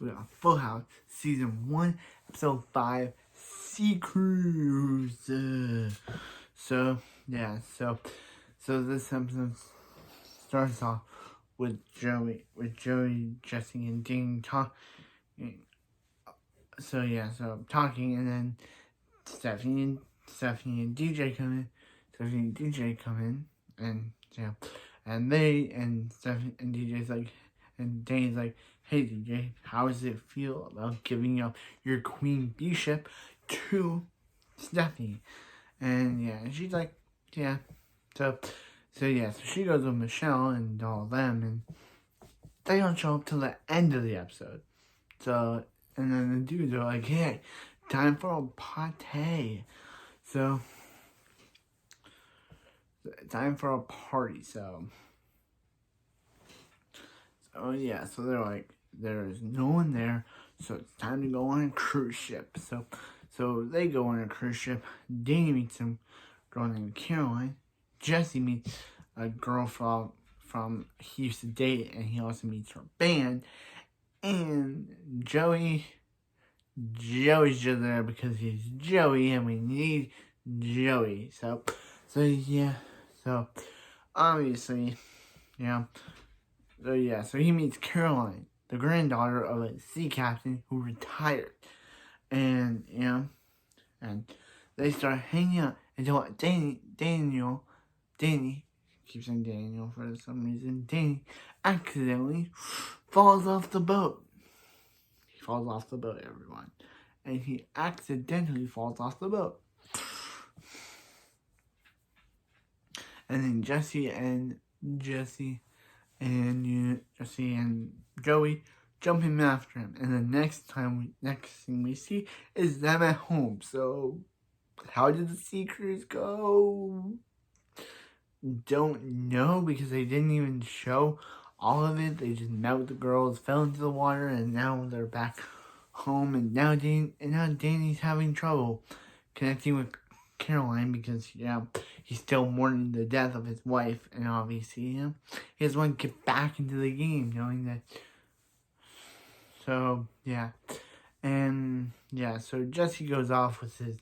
we got Full House Season 1, Episode 5, Sea Cruise. So this episode starts off with Joey, Jesse, and Dean talking. Talking, and then Stephanie and DJ come in, and Stephanie and DJ's like, and Dane's like, hey DJ, how does it feel about giving up your queen bee ship to Stephanie? And she's like, yeah. So she goes with Michelle and all them, and they don't show up till the end of the episode. So, and then the dudes are like, hey, time for a party. So, time for a party. So they're like, there's no one there, so it's time to go on a cruise ship. So they go on a cruise ship. Danny meets a girl named Caroline. Jesse meets a girl from he used to date, and he also meets her band. And Joey's just there because he's Joey, and we need Joey. So obviously, So he meets Caroline, the granddaughter of a sea captain who retired. And they start hanging out until Danny, keeps saying Daniel for some reason, Danny accidentally falls off the boat. He falls off the boat, everyone. And he accidentally falls off the boat. And then Jesse and Joey jump in after him. And the next thing we see is them at home. So, how did the sea cruise go? Don't know, because they didn't even show all of it. They just met with the girls, fell into the water, and now they're back home. And now Danny's having trouble connecting with Caroline because he's still mourning the death of his wife, and obviously he doesn't want to get back into the game knowing that. So Jesse goes off with his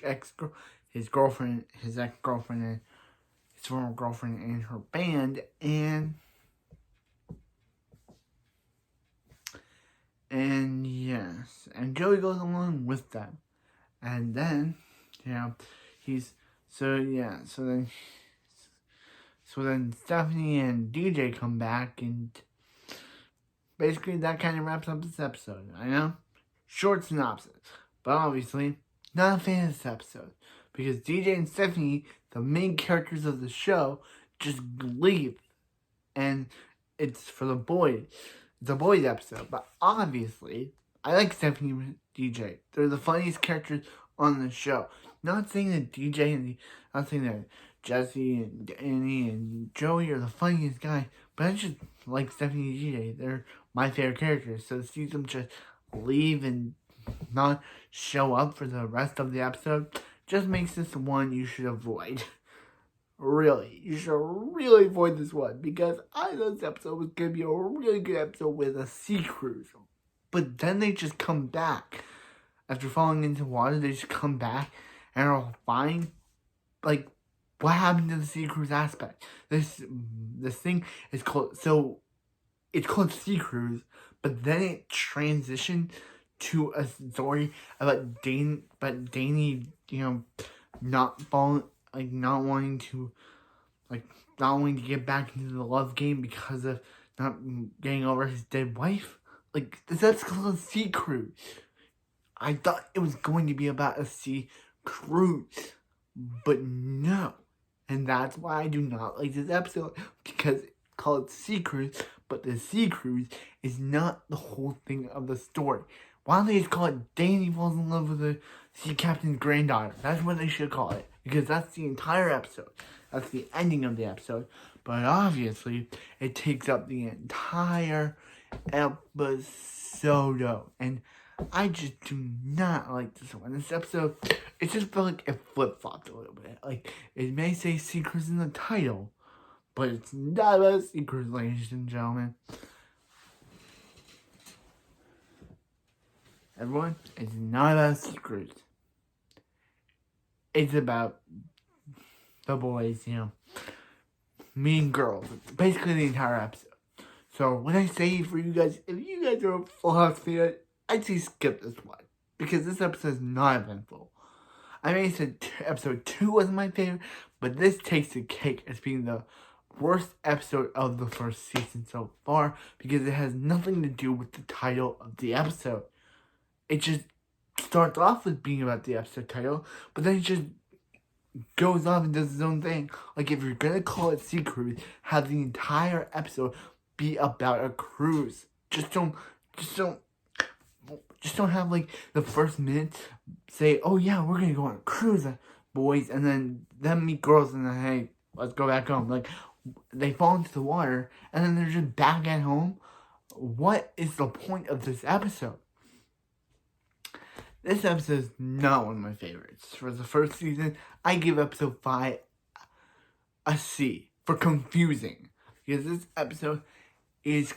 ex-girlfriend, and his former girlfriend and her band, and Joey goes along with them, and then so then Stephanie and DJ come back, and basically that kind of wraps up this episode. I know, short synopsis, but obviously not a fan of this episode because DJ and Stephanie, the main characters of the show, just leave, and it's for the boys. It's a boys episode, but obviously I like Stephanie and DJ. They're the funniest characters on the show. Not saying that not saying that Jesse and Danny and Joey are the funniest guys, but I just like Stephanie and DJ. They're my favorite characters. So to see them just leave and not show up for the rest of the episode just makes this one you should avoid. Really, you should really avoid this one, because I thought this episode was going to be a really good episode with a sea cruise. But then they just come back. After falling into water, they just come back and are fine. Like, what happened to the sea cruise aspect? This thing is called, so it's called Sea Cruise, but then it transitioned to a story about Danny, not wanting to get back into the love game because of not getting over his dead wife. Like, that's called a Sea Cruise. I thought it was going to be about a sea cruise, but no. And that's why I do not like this episode, because it's called Sea Cruise, but the Sea Cruise is not the whole thing of the story. Why don't they just call it Danny falls in love with the sea captain's granddaughter? That's what they should call it, because that's the entire episode. That's the ending of the episode. But obviously, it takes up the entire episode. And I just do not like this one. This episode, it just felt like it flip-flopped a little bit. Like, it may say secrets in the title, but it's not about secrets, ladies and gentlemen. Everyone, it's not about secrets. It's about the boys, mean girls. Basically the entire episode. So when I say for you guys, if you guys are a Full House fan, I'd say skip this one. Because this episode is not eventful. I may have said episode 2 was my favorite, but this takes the cake as being the worst episode of the first season so far, because it has nothing to do with the title of the episode. It just starts off with being about the episode title, but then it just goes off and does its own thing. Like, if you're gonna call it Sea Cruise, have the entire episode be about a cruise. Just don't have, like, the first minute say, oh yeah, we're gonna go on a cruise, boys, and then them meet girls, and then, hey, let's go back home. Like, they fall into the water, and then they're just back at home. What is the point of this episode? This episode is not one of my favorites. For the first season, I give episode 5 a C for confusing. Because this episode is